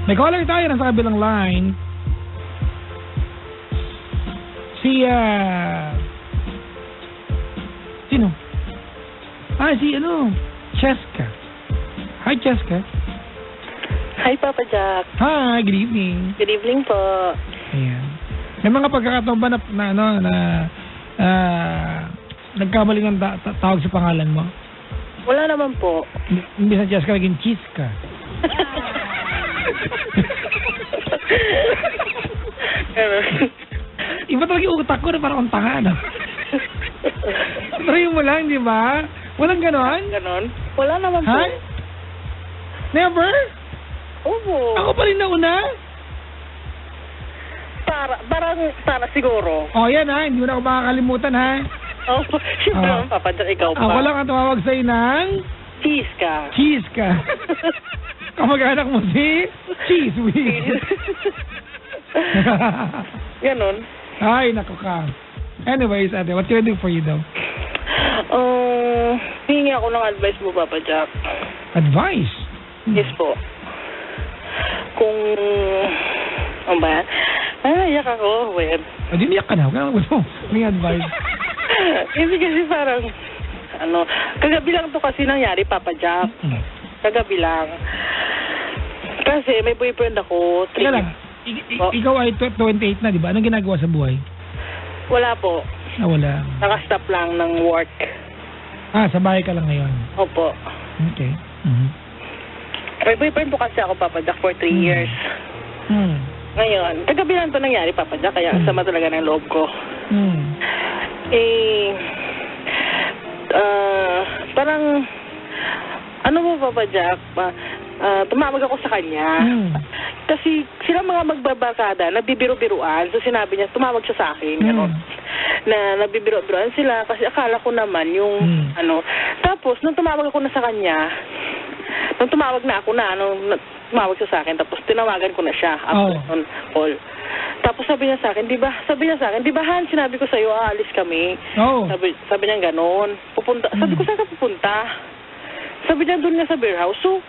May caller tayo na sa kabilang line. Sino? Si Cheska. Hi, Cheska. Hi, Papa Jack. Hi, good evening. Good evening po. Ayan. May mga pagkakataon ba na nagkamali ng tawag sa pangalan mo? Wala naman po. Hindi sa Cheska, naging Chiska. Iba talaga yung utak ko na parang tanga, no? Try mo lang, di ba? Walang ganon? Ganon? Wala naman po. Ha? Never? Oo. Ako pa rin nauna? Para siguro. Yan ha, hindi mo na ako makakalimutan ha. Siyempre naman, Papa Jack, ikaw pa. Ako lang ang tumawag sa'yo ng... Cheese ka. Kamag-anak mo si Cheese Whiz. Ganon. Ay, naku ka. Anyways, ate, what can I do for you daw? Hingi ako ng advice mo, Papa Jack. Advice? Yes po. Kung... Ano ba yan? Iyak ako. Well. Di niyak ka na. May advice. Kasi parang... kagabi lang to kasi nangyari, Papa Jack. Kagabi lang. Kasi may boyfriend ako. Teka lang. Ikaw ay 28 na, di ba? Anong ginagawa sa buhay? Wala po. Wala. Nakastop lang ng work. Sa bahay ka lang ngayon? Opo. Okay. May boyfriend po kasi ako, Papa Jack, for 3 years. Ngayon, kagabi lang to nangyari, Papa Jack, kaya sama talaga ng loob ko. Parang, ano mo, Papa Jack, tumawag ako sa kanya. Kasi sila mga magbabakada, nagbibiro-biruan. So sinabi niya, tumawag siya sa akin. Na nagbibiro-biruan sila kasi akala ko naman yung Tapos, nung tumawag ako na sa kanya, nung tumawag na ako tumawag siya sa akin, tapos tinawagan ko na siya after call. Tapos sabi niya sa akin, di ba Han, sinabi ko sa'yo, aalis kami. Sabi niya gano'n. Sabi ko, saan ka pupunta? Sabi niya, doon nga sa beer house. So,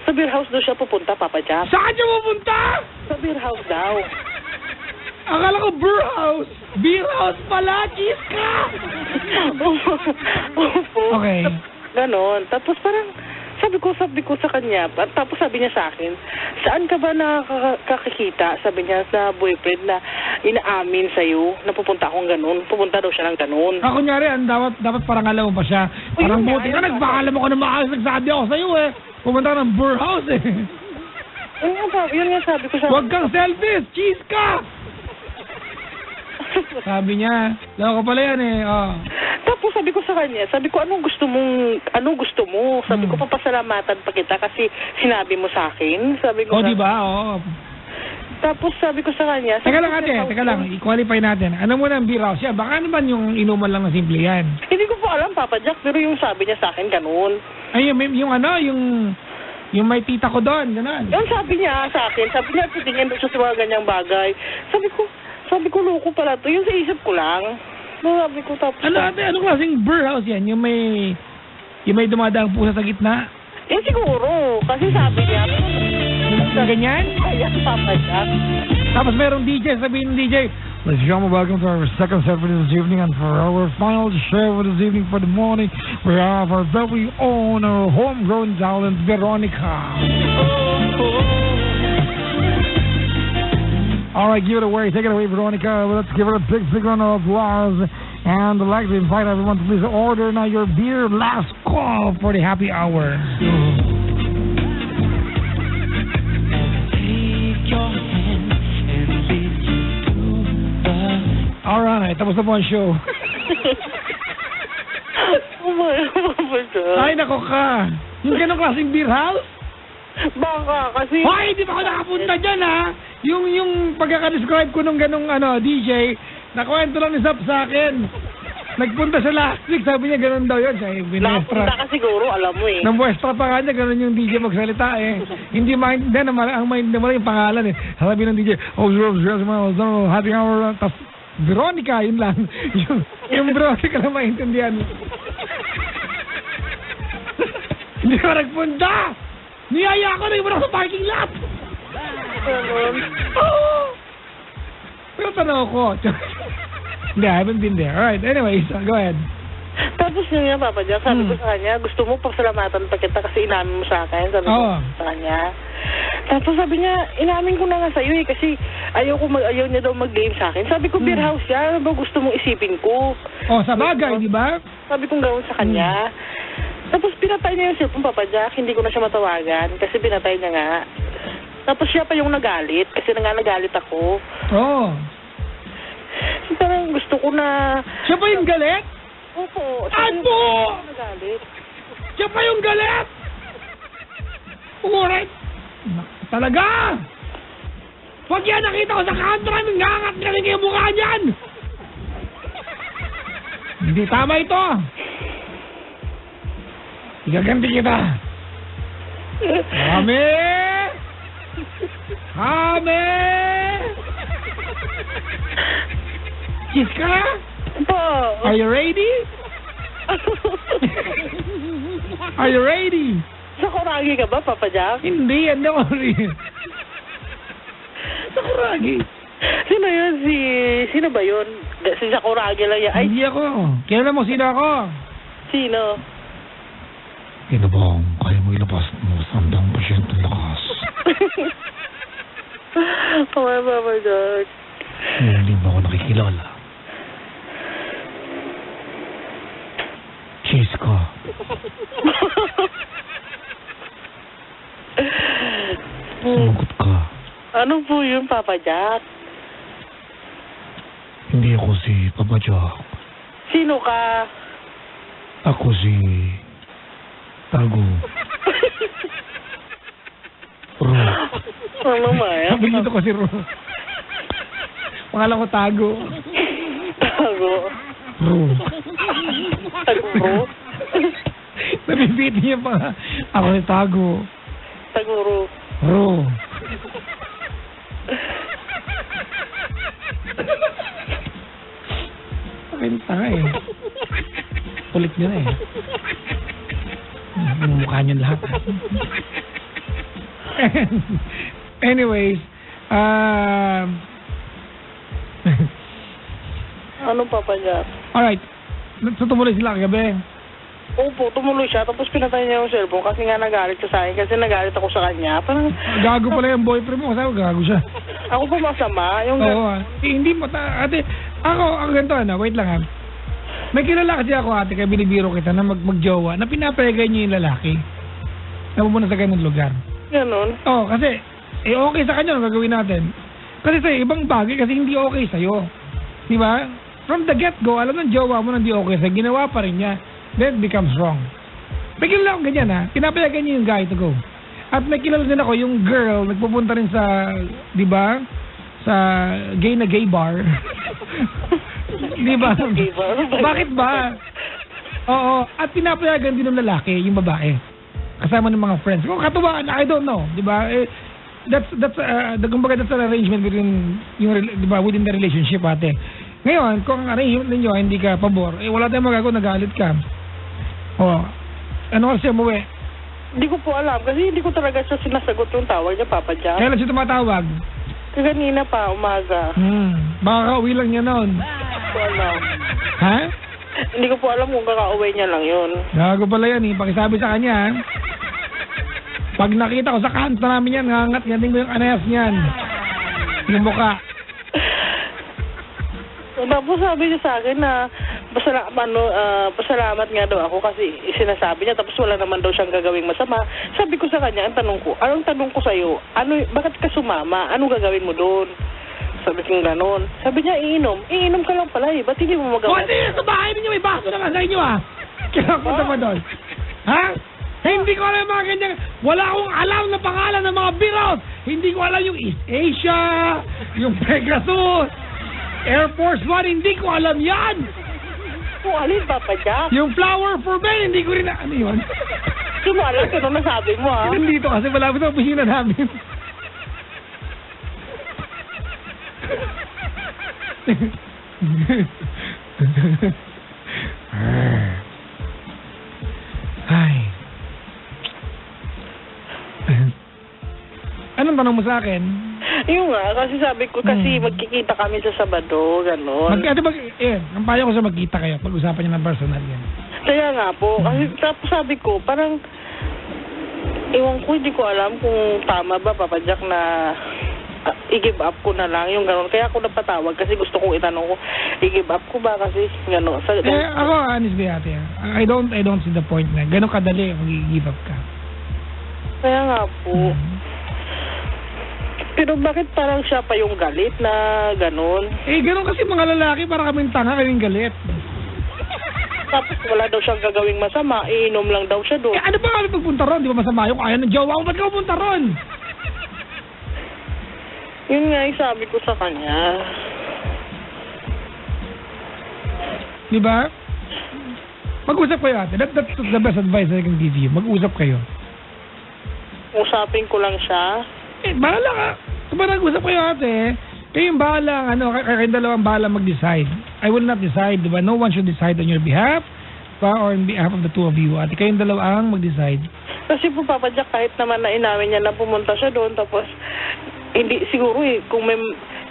sa beer house doon siya pupunta, Papa Jack. Saan siya pupunta? Sa beer house daw. Akala ko beer house. Beer house pala, cheese ka! Okay. Ganon. Tapos parang, sabi ko sa kanya, tapos sabi niya sa akin, saan ka ba nakakakita? Sabi niya sa boyfriend na inaamin sa'yo na pupunta akong ganun. Pupunta daw siya ng ganun. Kunyari, dapat parang alam mo pa siya. Parang buti ka, nagpakalam ako na maayos, nagsabi ako sa'yo eh. Pumunta ka ng beer house eh. Yun nga sabi ko sa... Huwag kang selfish, cheese ka! Sabi niya, loko pala yan eh. Tapos sabi ko sa kanya, anong gusto mo? Sabi ko, papasalamatan pa kita kasi sinabi mo sa akin. Sabi ko, diba? Tapos sabi ko sa kanya... Teka lang, i-qualify natin. Ano mo na ang beer house yan? Baka naman yung inuman lang na simple yan. Hindi ko po alam, Papa Jack, pero yung sabi niya sa akin, ganun. Ay, yung may tita ko doon, ganun. Yung sabi niya sa akin, titingin doon siya sa mga ganyang bagay. Sabi ko, loko pala to. Yung sa isip ko lang. Sabi ko, tapos... Anong klaseng beer house yan? Yung may dumadaang pusa sa gitna? Yan siguro. Kasi sabi niya... Ganyan? Ayan, Papa Jack. Tapos merong DJ, sabihin ng DJ, ladies and gentlemen, welcome to our second set for this evening, and for our final show for this evening for the morning, we have our very own, our homegrown talent, Veronica. All right, give it away. Take it away, Veronica. Let's give her a big round of applause. And I'd like to invite everyone to please order now your beer. Last call for the happy hour. All right, tapos na po ang show. Ay, nako ka. Yung ganong klaseng beer house? Baka, kasi... Hoy, hindi pa ako nakapunta dyan, ha? Yung pagkaka-describe ko nung ganong DJ, nakwento lang ni Zap sa akin. Nagpunta siya last week, sabi niya gano'n daw yun. Nakapunta ka siguro, alam mo eh. Nang muestra pa nga niya, gano'n yung DJ magsalita eh. Hindi maintindihan, ang maintindihan mo yung pangalan eh. Sabi ng DJ, happy hour, tas Veronica, yun lang. Yung Veronica na maintindihan. Hindi ko nagpunta! Niyaya ko na yung sa parking lot! Ganon. Oo. Pero tanaw ko. Hindi, I haven't been there. Alright, anyways, go ahead. Tapos yun nga, Papa Jack, sabi ko sa kanya, gusto mo pasalamatan pa kita kasi inamin mo sa akin. Sabi ko sa kanya. Tapos sabi niya, inamin ko na nga sa'yo eh, kasi ayaw niya daw mag-game sa akin. Sabi ko, beer house siya, ano ba gusto mong isipin ko? Oh, sa bagay, di ba? Sabi kong gawin sa kanya. Tapos pinatay niya yung cellphone, Papa Jack, hindi ko na siya matawagan kasi pinatay niya nga. Tapos siya pa yung nagalit kasi nagalit ako. Oo. Parang gusto ko na... Siya pa yung galit? Opo. Ano? Nagalit. Siya pa yung galit? Alright. Talaga? Huwag yan, nakita ko sa kanto namin, ngangat ka rin yung mukha niyan. Hindi tama ito. Igaganti kita. Hame! Hame! Chiska? Po. Are you ready? Are you ready? Sa Kuragi ka ba, Papa Jack? Hindi, ano ko rin. Sa Kuragi. Sino yun? Sino ba yun? Si Sakuragi lang yan. Ay, Hindi ako. Kilala mo sino ako? sino? Sino bang kaya mo ilabas mo sa 100% lakas? Oh, Papa Jack. Hindi ba ako nakikilala? Cheese ka. Sumagot ka. Ano po yun, Papa Jack? Hindi ako si Papa Jack. Sino ka? Ako si Tago. Ro. Ano Maya? Sabi dito ko si Ro. Pangalan ko Tago. Tago. Ro. Taguro. Nabibiti niya pa. Ako si Tago. Taguro. Ro. Akin tanga eh. Kulit nyo na eh. Yung mukha nyo lahat. Anyways, Ano, Papa Jack? alright. So tumuloy sila kagabi. Opo, tumuloy siya. Tapos pinatay niya yung cellphone kasi nga nagalit siya sa akin. Kasi nagalit ako sa kanya. Parang, Gago pala yung boyfriend mo kasi ako gago siya. ako pa masama. Yung Oo. Hindi mo ate, ang ganito wait lang ha. May kilala kasi ako ate, kaya binibiro kita na magjowa na pinapayagan niya yung lalaki na pumunta sa ganung lugar. Ganon. Oo, kasi okay sa kanya ang gagawin natin. Kasi sa ibang bagay kasi hindi okay sa'yo. Di ba? From the get-go, alam ng jowa mo na hindi okay sa'yo, ginawa pa rin niya. Then it becomes wrong. May kilala akong ganyan ha, pinapayagan niya yung guy to go. At may kilala din ako, yung girl, nagpupunta rin sa, di ba? Sa gay na gay bar. Di ba? Gay bar? Bakit ba? Oo, at pinapayagan din ng lalaki, yung babae. Kasama ng mga friends. Kung katuwaan, I don't know, di ba? That's kumbaga that's an arrangement within yung, di ba, within the relationship ate. Ngayon, kung ang arrangement ninyo hindi ka pabor, wala tayong magagawa, nagalit ka. Oh, ano kasi umuwi? Hindi ko po alam kasi hindi ko talaga siya sinasagot yung tawag niya, Papa Jack. Kailan siya tumatawag? Kanina pa, umaga. Baka kauwi lang niya noon. Hindi ko alam. Ha? Hindi ko po alam kung kakauwi niya lang yun. Gago pala yan eh. Pakisabi sa kanya ha. Pag nakita ko sa kanto namin yan, ngangat-ngating ko yung anayas niyan. Yung mukha. Tapos sabi niya sa akin na pasalamat nga daw ako kasi sinasabi niya tapos wala naman daw siyang gagawing masama. Sabi ko sa kanya, anong tanong ko sa'yo, bakit ka sumama? Ano gagawin mo doon? Sabi ko gano'n. Sabi niya, iinom ka lang pala eh. Ba't hindi mo magawa? Kasi sa bahay ninyo may baso naman sa inyo ah. Kaya punta mo doon. Ha? Hindi ko alam yung mga ganyan. Wala akong alam na pangalan ng mga biros. Hindi ko alam yung East Asia, yung Pegasus, Air Force One, hindi ko alam yan. Kung alin, Papa Jack? Yung Flower for Men, hindi ko rin ano yun. Hindi mo alam kung ano nasabi mo, ha? Hindi dito kasi malapit sa opisina namin. Ay. Anong tanong mo sa akin? Yung nga, kasi sabi ko, kasi magkikita kami sa Sabado, gano'n. Ang payo ko sa magkita kayo, pag-usapan niyo ng personal yan. Kaya nga po, kasi tapos sabi ko, parang, ewan ko, hindi ko alam kung tama ba, Papa Jack, na i-give up ko na lang, yung gano'n. Kaya ako napatawag kasi gusto kong itanong ko, i-give up ko ba kasi gano'n. Ako, honestly, ate, I don't see the point na gano'n kadali mag-give up ka. Kaya nga po. Pero bakit parang siya pa yung galit na gano'n? Gano'n kasi mga lalaki, para kaming tanga, kaming galit. Tapos wala daw siyang gagawing masama, iinom lang daw siya doon. Ano ba kami pagpunta ron? Di ba masama yung kaya ng jowa ko? Ba't ka pupunta ron? Yun nga yung sabi ko sa kanya. Di ba? Mag-usap kayo, ate. That's the best advice I can give you. Mag-usap kayo. Usapin ko lang siya. Bahala ka. Kung nag-usap kayo, ate, kayo yung bahala, kayong dalawang bahala mag-decide. I will not decide, di ba? No one should decide on your behalf or on behalf of the two of you. Ate, kayong dalawang mag-decide. Kasi po, Papa Jack, kahit naman na inamin niya na pumunta siya doon, tapos, hindi, siguro kung may,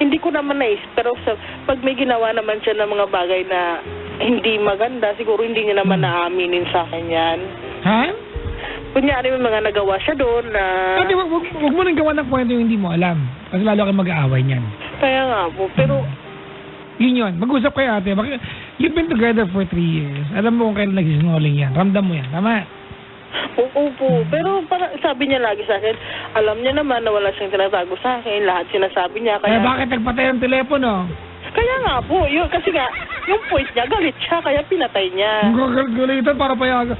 hindi ko naman naisip, pero pag may ginawa naman siya ng mga bagay na hindi maganda, siguro hindi niya naman naaminin sa akin yan. Ha? Kunyari may mga nagawa siya doon na... Ate, wag mo nang gawa ng kwento yung hindi mo alam. Kasi lalo kayo mag-aaway niyan. Kaya nga po, pero... Yun. Mag-usap kayo, ate. You've been together for 3 years. Alam mo kung kailan nagsisinungaling yan. Ramdam mo yan. Tama? Oo po. Pero sabi niya lagi sa akin, alam niya naman na wala siyang tinatago sa akin. Lahat sinasabi niya. Kaya bakit nagpatay ang telepono? Kaya nga po. Kasi nga, yung point niya, galit siya. Kaya pinatay niya. Galitan para payaga.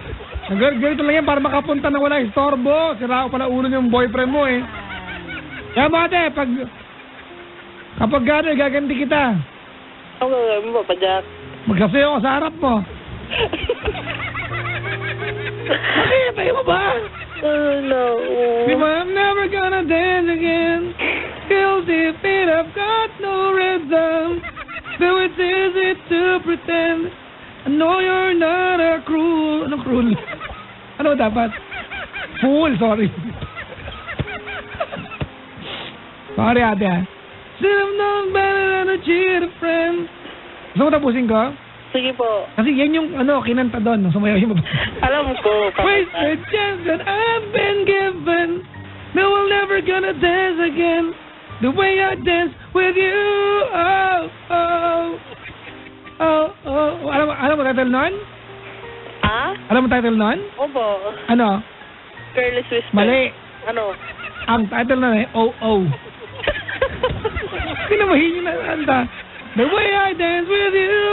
Ganito lang yan para makapunta na wala istorbo. Sira ko pala ulo yung boyfriend mo eh. Kaya ate, kapag gano'n, gaganti kita. Ang gagawin mo, Papa Jack? Magsasayo ko sa harap mo. Bakit? Tayo mo ba? No. Di ba, I'm never gonna dance again. Guilty feet, I've got no rhythm. Though it's easy to pretend. I know you're not a cruel. Ano cruel? Ano dapat? Fool, sorry. Sorry, ate ha. Should have known better than to cheat a friend. Gusto mo tapusin ko? Sige po. Kasi yan yung kinanta doon. Nung sumayaw yung Alam ko. Wait the chance that I've been given. No, I'm never gonna dance again. The way I dance with you. Alam mo title nun? Alam mo title nun? Opo. Ano? Careless Whisper. Mali. Ano? Ang title nun Pinamahin na anta. The way I dance with you.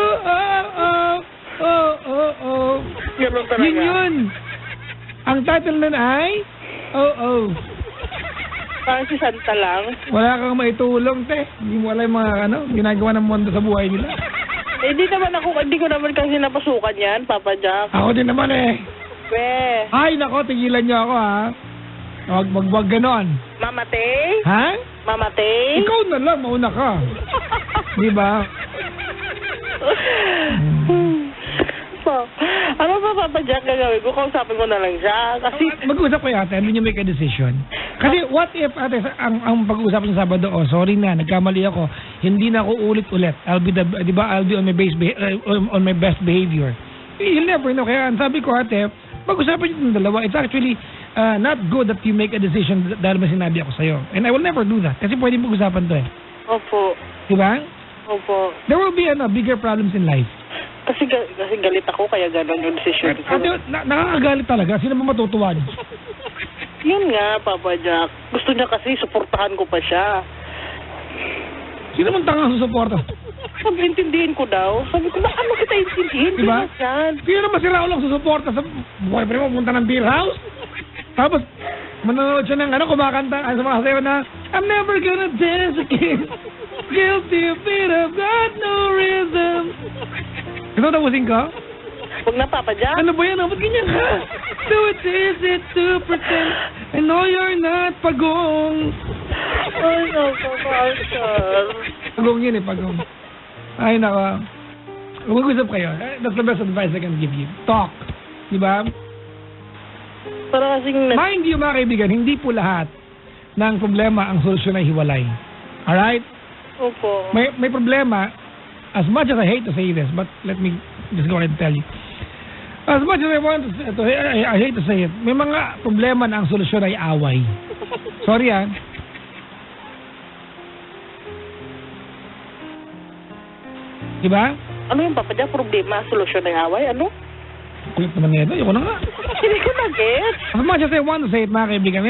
Ganun talaga. Yun. Ang title nun ay Parang si Santa lang. Wala kang maitulong, te. Hindi mo alam yung mga ginagawa ng mundo sa buhay nila. Hindi ko naman kasi napasukan yan, Papa Jack. Ako din naman eh. Ay, nako, tigilan niyo ako ha. Wag ganon. Mamatay? Ha? Mamatay? Ikaw na lang, mauna ka. Di ba? Ano ba, Papa Jack, gagawin ko? Kausapin ko na lang siya. Kasi... Mag-usap kayo ate, and then you make a decision. Kasi what if, ate, ang pag-usap ng Sabado, sorry na, nagkamali ako, hindi na ako ulit-ulit. I'll be on my best behavior. You'll never know. Kaya sabi ko, ate, pag-usapan nyo ng dalawa, it's actually not good that you make a decision dahil may sinabi ako sa'yo. And I will never do that. Kasi pwede pag-usapan to eh. Opo. Diba? Opo. There will be bigger problems in life. Kasi galit ako, kaya gano'n yung decision ko. Ate, nakakagalit talaga. Sino ba matutuwa niyo? Yun nga, Papa Jack. Gusto niya kasi, suportahan ko pa siya. Sino man tangang susuporta? Sabi, intindihin ko daw. Sabi ko, ano kita intindihin? Diba? Sino naman si Raul ang susuporta sa boyfriend mo, punta ng beer house? Tapos, manonood siya ng kumakanta sa mga sayo na, I'm never gonna dance again. Guilty of it, I've got no rhythm. Ito tapusin ka? Huwag na, Papa Jack. Ano ba yan? Ba't ganyan ka? So it's easy to pretend I know you're not pagong. Ay, no, Papa Jack. Pagong yun pagong. Ay, naka. Mag-usap kayo. That's the best advice I can give you. Talk. Diba? Para kasing... Mind you, mga kaibigan, hindi po lahat ng problema ang solusyon ay hiwalay. Alright? Opo. May problema. As much as I hate to say this, but let me just go ahead and tell you. As much as I hate to say it, may mga problema na ang solusyon ay away. Sorry Diba? Ano yung Papa Jack? Problema, solusyon ng away? Ano? Kulit naman nito. Ayoko na nga. Hindi ko na-get. As much as I want to say it, mga kaibigan,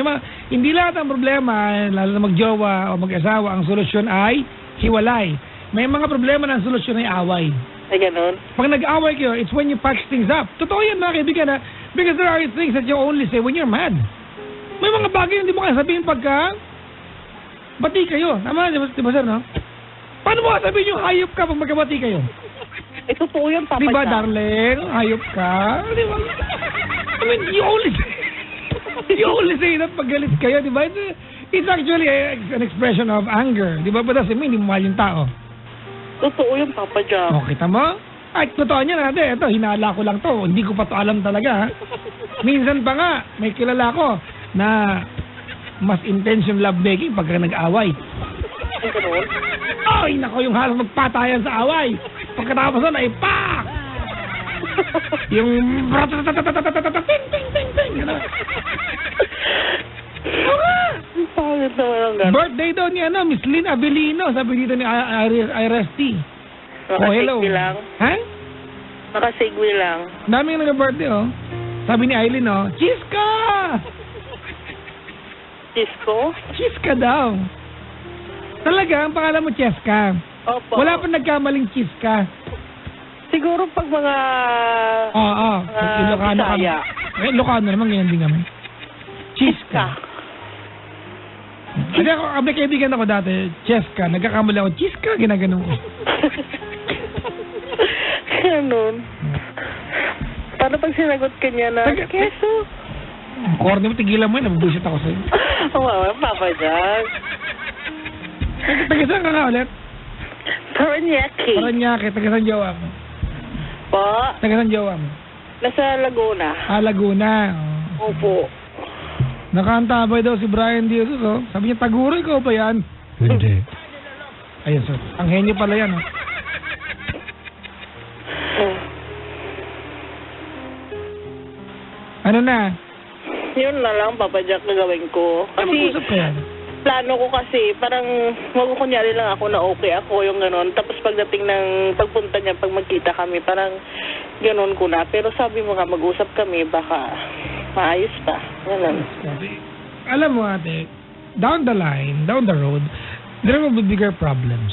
hindi lahat ng problema, lalo na magjowa o mag-asawa, ang solusyon ay hiwalay. May mga problema na ang solusyon ay away. Ay, ganun. Pag nag-away kayo, it's when you patch things up. Totoo yan, mga kaibigan, because there are things that you only say when you're mad. May mga bagay na hindi mo kaya sabihin pagka bati kayo. Tama, di ba sir, no? Paano mo sabihin yung hayop ka pag magkabati kayo? Totoo yan, Papa Di ba, Jack. darling? Hayop ka? Di ba? I mean, you only say that pag galit kayo, di ba? It's actually an expression of anger. Di ba? But doesn't mean hindi mo mahal yung tao. Totoo yung Papa Jack. O, kita mo? Ay, totoo niya natin. Ito, hinala ko lang to. Hindi ko pa to alam talaga. Minsan pa nga, may kilala ko na mas intense yung love making pagka nag-away. Ay, ganun. Ay, nako, yung halos magpatayan sa away. Pagkatapos na, ay pak! Yung ting, ting, ting, ting. Pangit naman ang ganun. Birthday daw ni Miss Lynn Avelino. Sabi dito ni IRST. Oh, hello. Nakasigwi lang. Ha? Nakasigwi lang. Dami yung nag-birthday, oh. Sabi ni Aileen, oh, Chiska! Cisco? Chiska daw. Talaga, ang pangalan mo Cheska. Opo. Wala pa nagkamaling Chiska. Siguro pag mga... Oo. Ilocano kami. Bisaya. Ilocano naman, ganyan din kami. Chiska. Kasi ako, may kaibigan ako dati, Cheska. Nagkakamali ako, Chiska, ginagano ko. Ganun. Paano pag sinagot ka niya na, keso? Corny mo, tigilan mo yun, nabubusit ako sa'yo. Oo, Papa Jack. Tagisan ka nga ulit. Paranaque. Paranaque, tagisan jowa mo. Po? Tagisan jowa mo. Nasa Laguna. Laguna. Opo. Nakaantabay daw si Brian Diaz, oh. Sabi niya, Taguro, ikaw ba yan? Hindi. Ayun, sir. Ang henyo pala yan, oh. Ano na? Yun na lang, Papa Jack, na gawin ko. Ay, mag-usap ka yan. Plano ko kasi, parang magkukunyari lang ako na okay ako, yung gano'n. Tapos pagdating ng pagpunta niya, pag magkita kami, parang gano'n ko na. Pero sabi mo nga, mag-usap kami, baka maayos pa. Ganun. Alam mo ate, down the line, down the road, there will be bigger problems.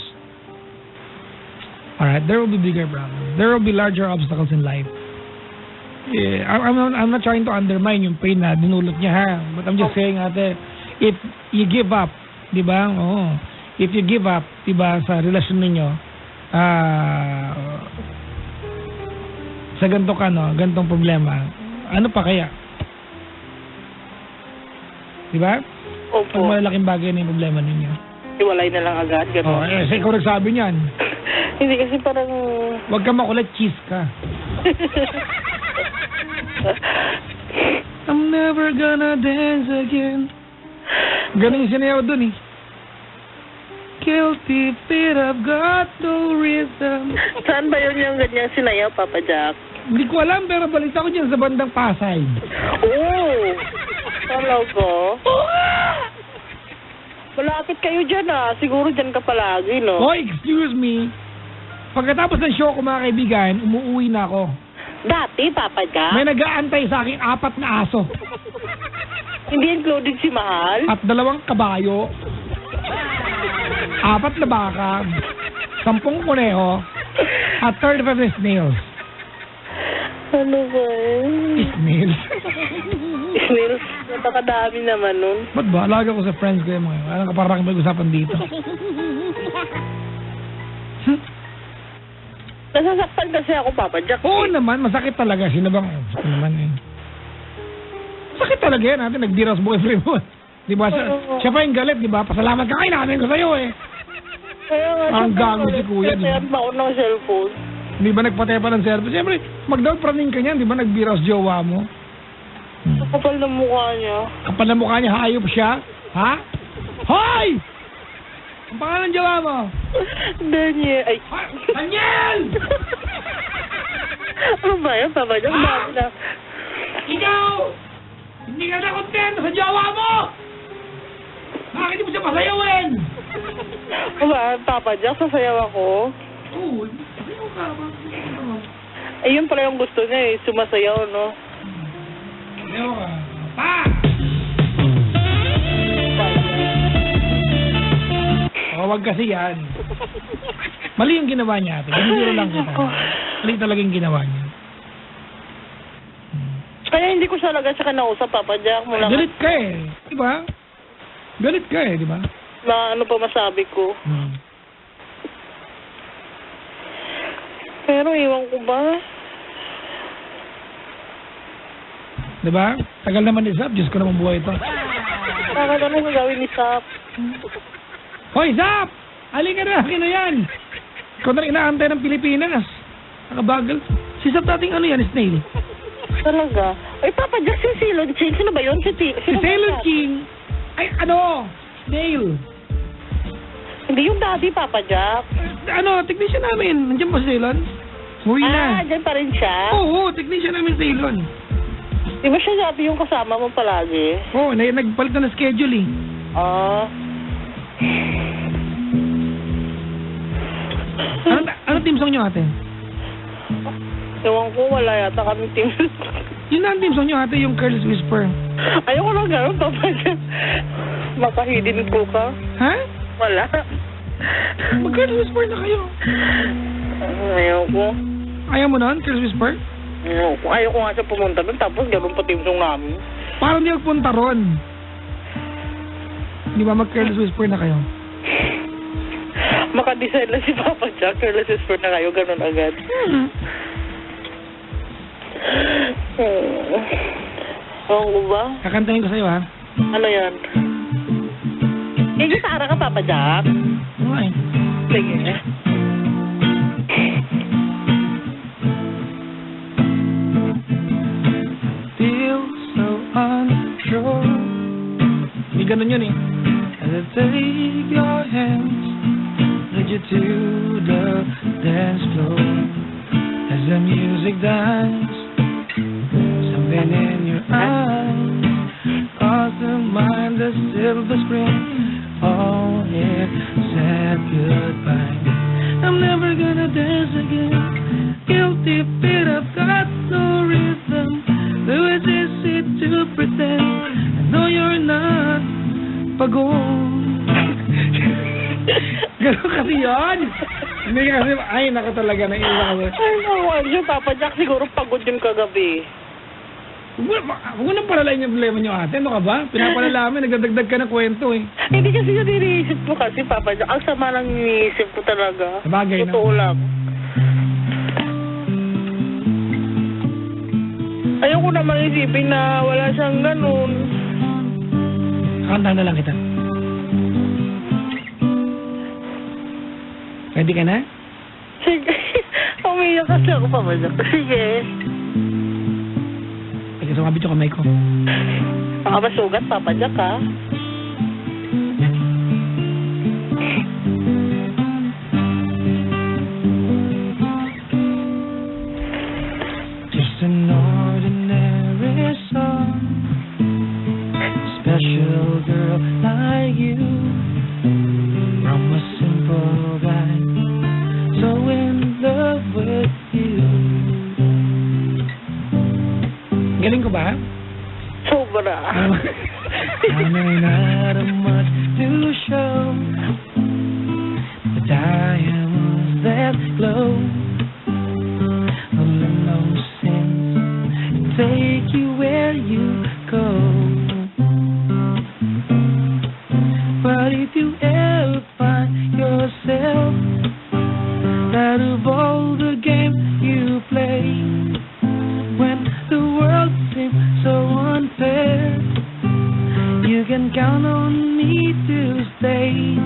Alright, there will be bigger problems. There will be larger obstacles in life. Yeah, I'm not trying to undermine yung pain na dinulot niya, ha? But I'm just saying, ate, if you give up, di ba? Oo. If you give up, di ba, sa relasyon ninyo, sa ganito ka, no, gantong problema, ano pa kaya? Di ba? Opo. Pag malalaking bagay na yung problema ninyo. Iwalay na lang agad, gano'n. Oh, ikaw nagsabi niyan. Hindi kasi parang... Huwag ka makulit, cheese ka. I'm never gonna dance again. Ganun yung sinayaw dun, eh. Guilty feet, I've got no reason. Saan ba yun yung ganyang sinayaw, Papa Jack? Hindi ko alam, pero balita ko dyan sa bandang Pasay. Oh! Hello ko. Malapit kayo dyan, ah. Siguro dyan ka palagi, no? Oh, excuse me. Pagkatapos ng show ko, mga kaibigan, umuwi na ako. Dati, Papa Jack? May nag-aantay sa akin 4 na aso. Hindi included si Mahal? At 2 kabayo. 4 na baka. 10 kuneho. At 35 snails. Ano ba Snails. Snails? Napakadami naman nun. Ba't ba? Alaga ko sa friends ko yung mga. Alam ka parang mag-usapan dito. Nasasaktan kasi ako, Papa Jack. Oo naman, masakit talaga. Sino bang? Sakit naman eh. Sakit talaga yan natin. Nagdiras boyfriend mo. Di ba? Siya pa yung galit, di ba? Pasalamat ka kayo namin ko sa'yo eh. Kaya nga, Ang gago si kuya, di ba? Kaya pa ako ng cellphone. Di ba nagpatay pa ng cellphone? Siyempre, mag-down praning ka niyan. Di ba nagbiras jowa mo? Kapal ng mukha niya. Kapal na mukha niya, hayop siya. Ha? Hoy! Ang pangalan ng jowa mo? Daniel. Ay. Daniel! Ano ba yan, Papa Jack? Bakit na? Ikaw! Hindi ka na kontento sa jowa mo! Bakit hindi mo siya pasayawin? Papa Jack, sasayaw ako. Oo, sasayaw ka ba? Eh, yun pala yung gusto niya eh, sumasayaw, no? Sasayaw ka. Pa! Oh, wag kasi yan. Mali yung ginawa niya ate. Binibiro lang kita. Mali talaga yung ginawa niya. Kaya hindi ko siya talaga siya kinausap, Papa Jack. Galit ka eh. Diba? Galit ka eh, diba? Na ano pa masabi ko. Pero iwan ko ba? Diba? Tagal naman ni Zap. Diyos ko naman buhay ito. Bakit ano yung gawin ni Sap? Hoy, Zap! Halika na, akin na yan. Ikaw na rin inaantay ng Pilipinas. Nakabagal. Si Zap dating ano yan, snail. Talaga? Ay, Papa Jack, si Silon King. Sino ba yun? Si Sailor King. Ay, ano? Snail. Hindi yung daddy, Papa Jack. Ano, technician namin. Nandiyan ba si Sailon? Uwi na. Dyan pa rin siya? Oo, technician namin si Sailon. Di ba siya sabi yung kasama mo palagi? Oo, nagpalit na ng schedule eh. Ano team song nyo ate? Ewan ko, wala yata kami team. Yun na ang team song nyo ate, yung Careless Whisper. Ayoko lang gano'n, Papa Jack. Makahidin ko ka. Ha? Wala. Mag-Careless Whisper na kayo. Ayoko. Ayaw mo nun, Careless Whisper? Ayoko nga siya pumunta doon, tapos gano'n pa team song namin. Parang di magpunta ron. Di ba mag-Careless Whisper na kayo? Makadesign lang si Papa Jack, Careless Whisper na kayo, gano'n agad. Ewan ko ba? Kakantahin ko sa'yo ha. Ano yan? Eh, gitara ka, Papa Jack? Okay. Sige. Feel so unsure. Hindi ganun yun eh. I'll take your hands, lead you to the dance floor. As the music dies, something in your eyes calls to mind the silver screen. Oh, it said goodbye. I'm never gonna dance again. Guilty feet, I've got no rhythm. Though it's easy to pretend I know you're not pagod. Gano'n kasi yun. Hindi kasi, ay, nako talaga, naiiwan ko. Ay, nawan yun, Papa Jack. Siguro pagod yung kagabi. Huwag mo nang palalain yung problema nyo ate. Ano ka ba? Pinapalala kami, nagdadagdag ka ng kwento eh. Hindi kasi yun iniisip ko kasi, Papa Jack. Ang sama lang iniisip ko talaga. Sabagay na. Totoo lang. Ayoko naman isipin na wala siyang ganun. Kanta na lang kita. Ready ka na? Sige. Umiyak kasi ako, Papa Jack. Sige. Sige, sumabit yung kamay ko. Baka masugat, Papa Jack, ha? Just an ordinary song. Special girl like you. From a simple guy. So in love with you. Galing ko ba? Sobra. I may not have much to show, but diamonds that glow. A little sense take you where you go. But if you ever find yourself out of all the games you play, when the world seems so unfair, you can count on me to stay.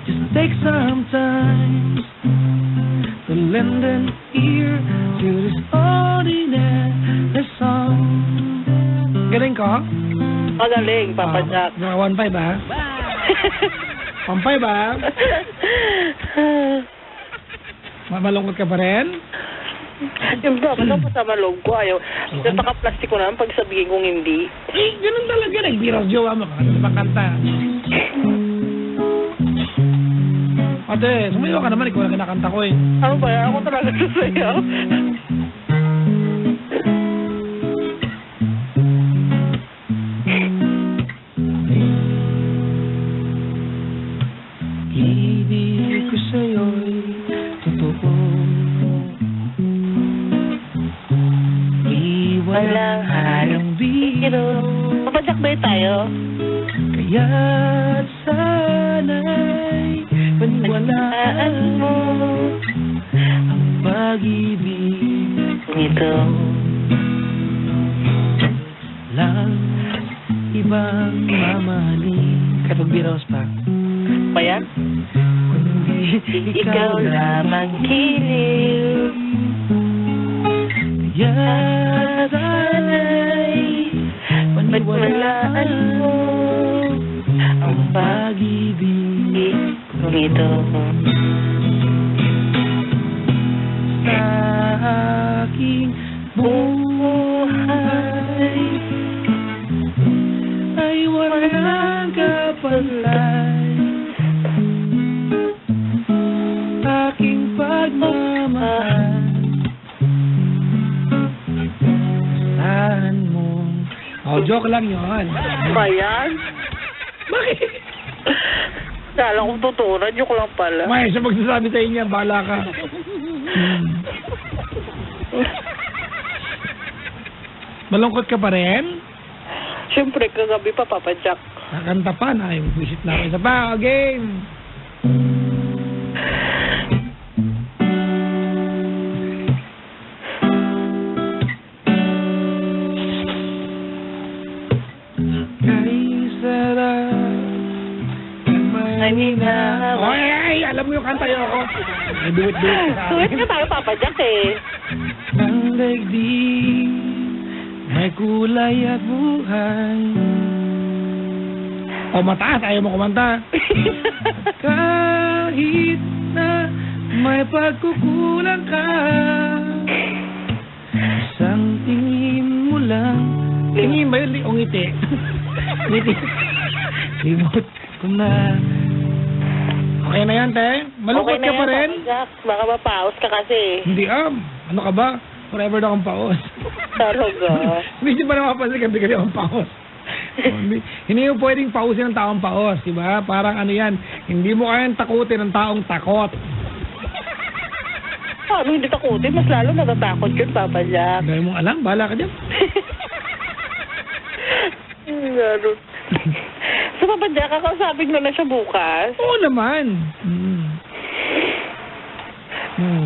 Just take some time to lend an ear to this ordinary song. Galing ko? Magaling, Papa Jack. Mga 1-5 ha? Pampay ba? Malungkot ka pa rin? Yung dapat ang pasama loob ko, ayaw. Naka-plastic ko naman pag sabihin kong hindi. Eh, ganun talaga. Nagbiro jowa mo. Kakanta pa kanta. Ate, sumayo ka naman. Ikaw na kinakanta ko eh. Ano ba yan? Ako talaga sasayaw. Ibig ko sa'yo'y totoo. Walang halong biro. Papadakbay tayo. Kaya't sana'y paniwalaan mo ang pag-ibig Nito. lang ibang mamahalin. Kapag biros pa. Pa yan? Kundi Ikaw lamang kiliw. Kaya't sana'y paniwalaan mo ang pag-ibig Nito. sa aking buhay ay walang kapantay. Aking pagmamahal saan mo. Oh, joke lang yun. Pa yan? Bakit? Kala ko totoo na. Joke lang pala. May siya magsasabi sa inyo, bahala ka. Malungkot ka pa rin? Siyempre, kagabi pa, Papa Jack. Nakanta pa na, visit na ako. Isa pa, game! Kay sarap Kanina. Ay, alam mo yung kanta yun ako. Duwit sa Suwit akin. ka tayo, Papa Jack eh. Ang daigdig may kulay at buhay. O mataas, ayaw mo kumanta. Kahit na may pagkukulang ka, isang tingin mo lang. Tingin ba yun? O ngiti? Ngiti. Limot ko na. Okay na yan, te? Malungkot Okay na ka pa yan, rin? Papa Jack. Baka mapaos ka kasi. Hindi, ano ka ba? Forever na akong paos. Talaga. Hindi ba napapansin gabi-gabi akong paos? Hindi mo pwedeng pausin ng taong paos, di ba? Parang ano yan, hindi mo kayang takutin ng taong takot. Paano hindi takutin? Mas lalo natatakot yun, Papa Jack. Gaya mong alam, bahala ka dyan. Lalo. So, Papa Jack, kakausapin mo na siya bukas. Oo naman.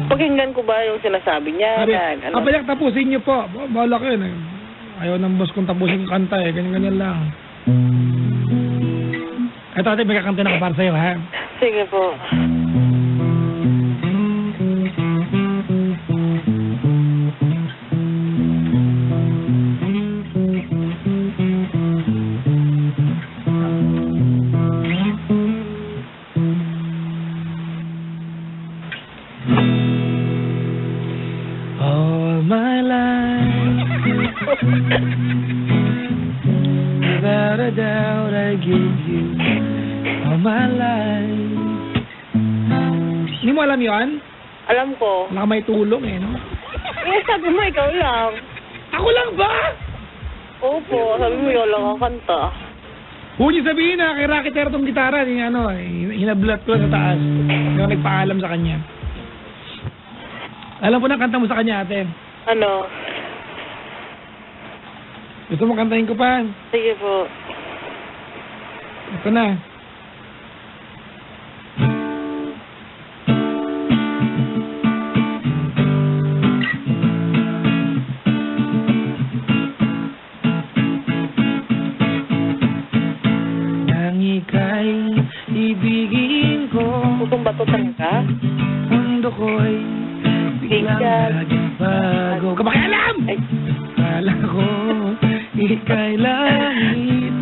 Pakinggan ko ba yung sinasabi niya? Sabi, Ano? kapayak tapusin niyo po. Bahala kayo. Ayaw ng boss kong tapusin yung kanta eh. Ganyan-ganyan lang. Ito ate, may kakanta na ko para sa'yo, ha? Sige po. All my life, without a doubt, I give you all my life. Hindi mo alam yun? Alam ko. Wala ka may tulong eh, no? Eh, sabi mo ikaw lang. Ako lang ba? Opo, sabi mo ikaw lang ang kanta. Huwag niyo sabihin na kay Rocky Terra tong gitara, hinablat ko sa taas. Hindi ako nagpaalam sa kanya. Alam ko na kanta mo sa kanya, ate. Ano? Gusto mo kantahin ko pa? Sige po. Ito na. Nang ika'y ibigin ko, Kung bato ka? mundo ko'y biglang naging bago. Kapakialam! Ay, Kala ko ika'y langit,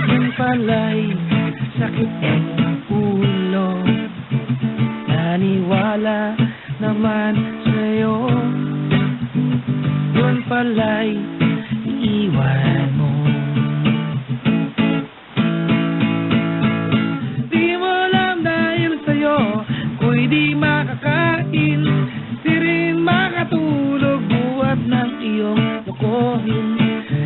yung pala'y sa sakit ng ulo. Naniwala naman sa'yo, yun pala'y iiwan mo. Di mo alam dahil sa'yo ako'y di makakain, di rin makatulog buhat ng iyong lokohin.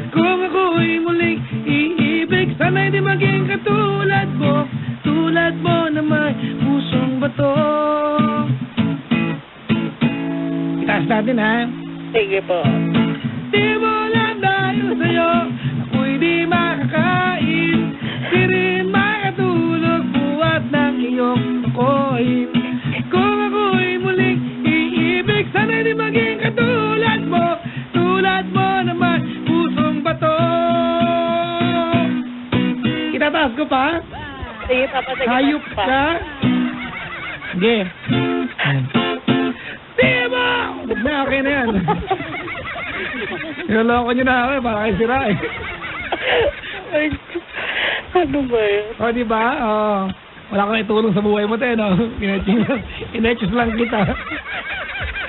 Kung ako'y muling iibig, sana'y di maging katulad mo, tulad mo na may pusong bato. Itaas natin, ha? Sige po. Di mo alam dahil sa'yo ako'y di makakain, di rin makatulog buhat ng iyong lokohin. Kung ako'y muling iibig, sana'y di maging katulad mo, tulad mo naman pusong bato. Itataas ko pa? Sige, Papa. Sige, Hayop Papa. ka? Sige. Di mo! Na, okay na yan. Niloloko nyo na ako, para kayo sira, eh. Ay, ano ba yun? O, di ba? Wala kang itulong sa buhay mo, te, no? Inechos lang kita.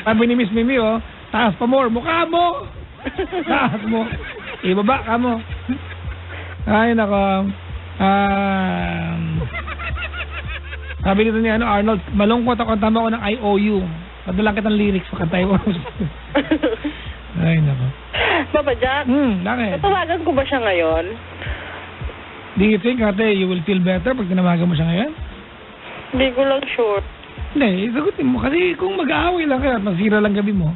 Sabi ni Miss Mimi, taas pa more. Mukha mo! Taas mo. Ibaba ka mo. Ay, nako. Sabi dito ni Arnold, malungkot ako, tama ko ng IOU. Padala kitang lyrics sa kantay mo. Ay, nako. Papa Jack, Bakit? tatawagan ko ba siya ngayon? Do you think, ate, you will feel better pag tinawagan mo siya ngayon? Hindi ko lang sure. Hindi, sagutin mo. Kasi kung mag-aaway lang kayo at masira lang gabi mo,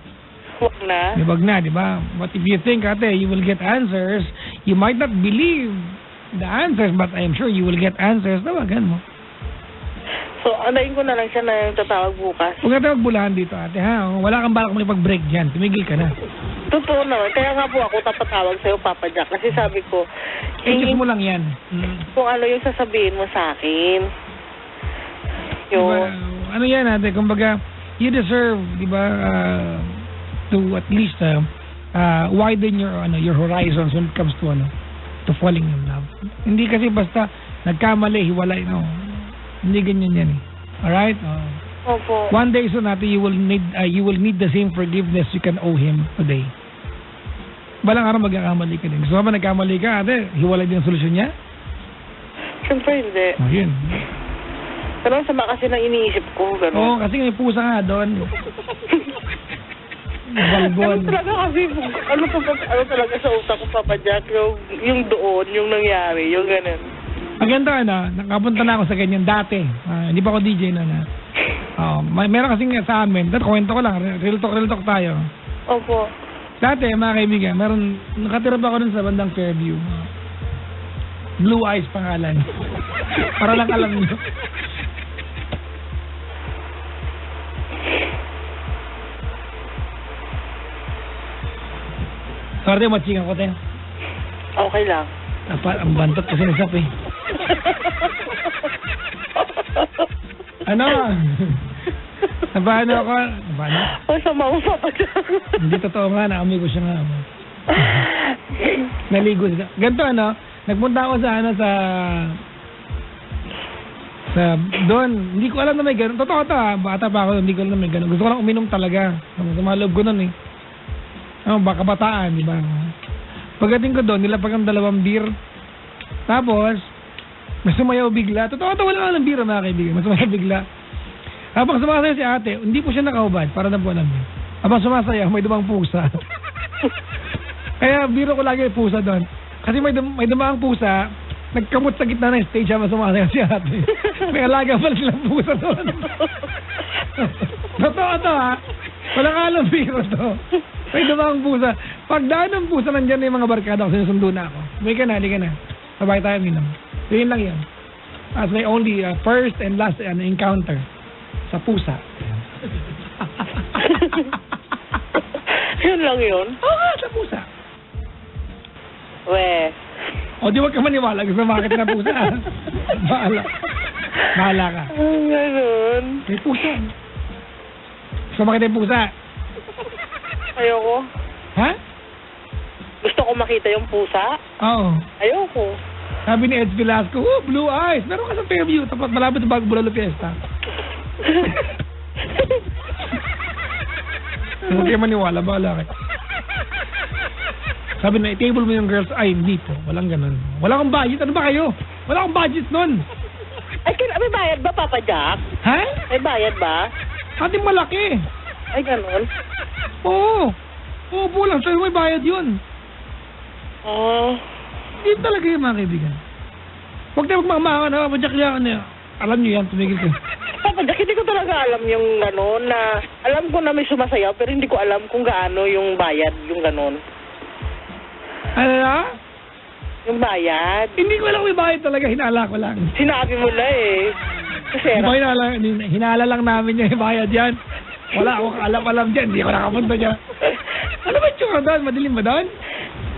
Huwag na. wag na, di ba? But if you think, ate, you will get answers, you might not believe the answers, but I am sure you will get answers. Tawagan mo. So, anayin ko na lang siya na yung tatawag bukas. Huwag natin magbulahan dito, ate, ha? Wala kang balak makipag-break dyan. Tumigil ka na. Totoo naman. Kaya nga po ako tapatawag sa'yo, Papa Jack. Kasi sabi ko, Edges mo lang yan. kung ano yung sasabihin mo sa akin. Diba, ano yan, ate? Kumbaga, you deserve, di ba, to at least widen your horizons when it comes to falling in love. Hindi kasi basta nagkamali, hiwalay, no? Hindi ganyan yan, eh. Alright? Opo. One day soon, ate, you will need the same forgiveness you can owe him today. Balang araw magkakamali ka din. Gusto mo ba nagkamali ka, ate? Hiwalay din ang solusyon niya? Siyempre hindi. Oh, yun. Pero ang sama kasi nang iniisip ko, Oo, gano'n. kasi may pusa nga doon. Balbon. Ano talaga kasi, ano talaga sa utak ko, Papa Jack, yung doon, yung nangyari, yung gano'n. Maganda nakapunta na ako sa ganyan dati. Hindi pa ako DJ na. Meron kasing sa amin, kwento ko lang, real talk tayo. Opo. Dati, mga kaibigan, nakatira pa ako dun sa bandang Fairview. Blue Eyes pangalan. Para lang alam nyo. Sorry, matchingan ko tayo. Okay lang. Ang bantot kasi ni Sap, eh. Ano? Nabano ako? Nabano? Ang sama mo, Papa Jack. Hindi totoo nga, naamoy ko siya nga. Naligo siya. Ganito, nagpunta ako sa doon. Hindi ko alam na may ganun. Totoo to, bata pa ako, hindi ko alam na may ganun. Gusto ko lang uminom talaga. Sa mga loob ko nun, eh. Baka bataan, di ba? Pagdating ko doon, nilapag ang 2 beer. Tapos, may sumayaw bigla. Totoo to, wala nga ng beer, mga kaibigan. May sumayaw bigla. Habang sumasayaw si ate, hindi po siya nakahubad, para na po alam niyo. Habang sumasayaw, may dumang pusa. Kaya biro ko lagi yung pusa doon. Kasi may dumang pusa, nagkamot sa gitna ng stage habang sumasayaw si ate. May alaga pala silang pusa doon. Totoo to, ha? Walang alam biro to. May dumang pusa. Pagdaan ng pusa, nandyan na yung mga barkada ko, sinusundo na ako. May ka na, di ka na. Sabay tayo, minam. So yun lang yun. As my only first and last encounter sa pusa. Yun lang yun? Oo, sa pusa. We. O, di wag ka maniwala. Gusto makakita ng pusa. Bahala ka. Ang ganun. May pusa. Gusto makita yung pusa. Ayoko. Ha? Gusto ko makita yung pusa? Oo. Ayoko. Sabi ni Eds Velasco, blue eyes. Meron ka sa Fairview. Tapat malapit sa Bago Bulalo Fiesta. Huwag kayo maniwala, bahala kayo. Sabi na, i-table mo yung girls. Ay, hindi po. Walang ganun. Wala kang budget. Ano ba kayo? Wala kang budget nun. Ay, may bayad ba, Papa Jack? Ha? May bayad ba? Ating malaki. Ay, ganun. Oo. Oo po lang. Sa'yo may bayad yun. Hindi talaga yung mga kaibigan. Huwag tayo magmamahakan. Ha? Padyak yan. Alam nyo yan. Tumigil ko. Papa Jack, hindi ko talaga alam yung gano'n na... Alam ko na may sumasayaw, pero hindi ko alam kung gaano yung bayad, yung gano'n. Ano na? Yung bayad. Hindi ko alam kung may bayad talaga. Hinala ko lang. Sinabi mo na eh. Kasi Hinala lang namin yung bayad yan. Wala akong alam dyan. Hindi ko nakapunta dyan. Ano ba yung tsura doon? Madilim ba doon?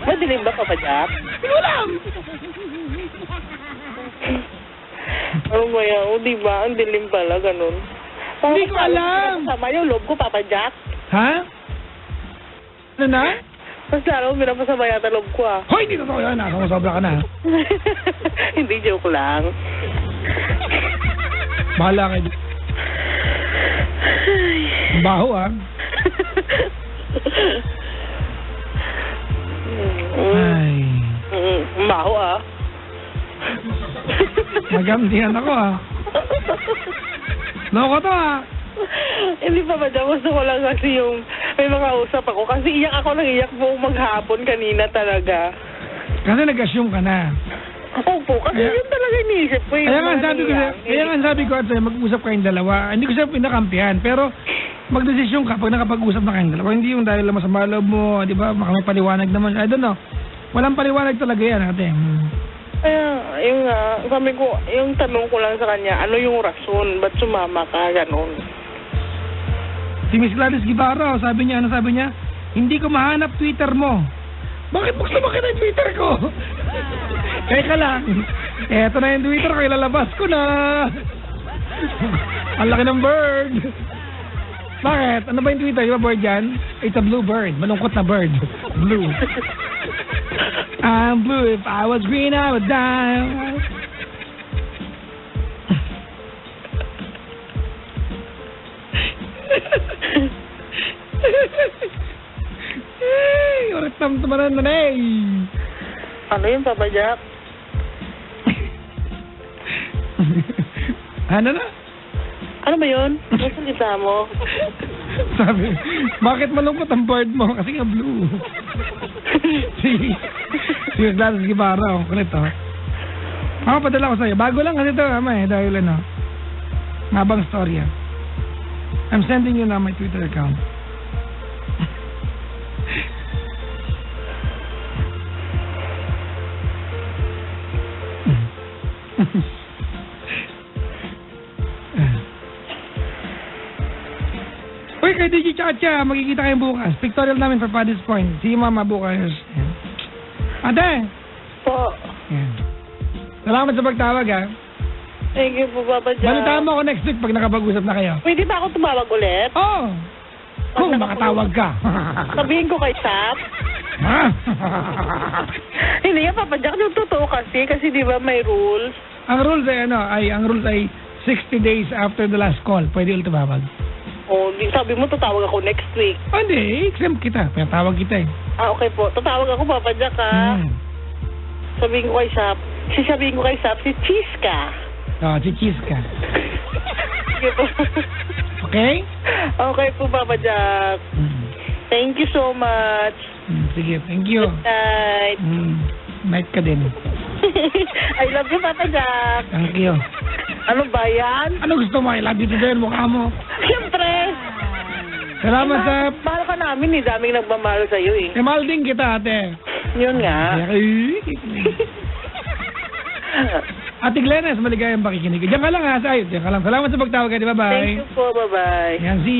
madilim ba, Papa Jack? Hindi ko alam. Ano ba yan? O, diba? Ang dilim pala, ganun. Hindi ko alam. Sama yung loob ko, Papa Jack. Ha? Ano na? Mas lalo, minapasama yata loob ko, ah. Hoy, hindi totoo yan. Nakamusobra ka na. Hindi, joke lang. Bahala kayo. Ang baho, ah. Ay. Ang baho, ah. Magamdihan ako, ah. Loko to, ah. Hindi pa ba dyan? Gusto ko lang kasi yung may makausap ako. Kasi iyak ako nang iyak buong maghapon kanina talaga. Kasi nag-assume ka na. Opo, kasi yun talaga iniisip ko. Kaya nga sabi ko at mag-usap kayong dalawa. Hindi ko siya pinakampihan. Pero magdesisyon ka pag nakapag-usap na kayong dalawa. Hindi yung dahil masama loob mo, di ba? Baka may paliwanag naman. I don't know. Walang paliwanag talaga yan, ate. Kaya, yung sabi ko, yung tanong ko lang sa kanya, ano yung rason? Ba't sumama ka? Ganon. Si Miss Gladys Guevara, sabi niya, ano sabi niya? Hindi ko mahanap Twitter mo. Bakit buksan mo yung Twitter ko? Teka lang. Eto na yung Twitter ko, ilalabas ko na. Ang laki ng bird. Bakit? Ano ba yung Twitter? Di ba bird yan? It's a blue bird. Malungkot na bird. Blue. I'm blue. If I was green, I would die. Ay, oras tam-tamaran na eh. Ano yun, Papa Jack? Ano na? Ano ba yun? Ano salita mo? Sabi, bakit malungkot ang bird mo? Kasi nga blue. si Gladys Guevara, oh, kulit oh. Padala ko sa'yo. Bago lang kasi ito, ama eh, dahil ano, mabang storya. I'm sending you na my Twitter account. Uy, kay DJ Chacha, magkikita kayo bukas. Pictorial namin for Paddy's Point. Si Mama bukas. Yan. Ate! Po. Yan. Salamat sa pagtawag, ha? Thank you po, Papa Jack. Balitaan mo ako next week pag nakapag-usap na kayo. Pwede ba ako tumawag ulit? Oo! Kung makatawag ka. Sabihin ko kay Sap. Ha? Hindi nga, Papa Jack, yung totoo kasi di ba may rules? Ang rules ay 60 days after the last call. Pwede ulit tumawag. Sabi mo, tatawag ako next week. Hindi, exempt kita. Pinatawag kita eh. Okay po. Tatawag ako, Papa Jack, ha? Sabihin ko kay Sap. Sabihin ko kay Sap, si Chiska. Si Chiska. Sige po. Okay? Okay po, Papa Jack. Thank you so much. Sige, thank you. Good night. Night ka din. I love you, Papa Jack. Thank you. Ano ba yan? Ano gusto mo? I love you today, mukha mo. Siyempre. Salamat sa... Mahal ka namin, daming nagmamahal sa'yo eh. Mahal din kita, ate. Yun nga. Ate Glennis, maligayang pakikinig. Diyan ka lang ha. Diyan ka lang. Salamat sa pagtawag. Bye-bye. Thank you po. Bye-bye. Yan, see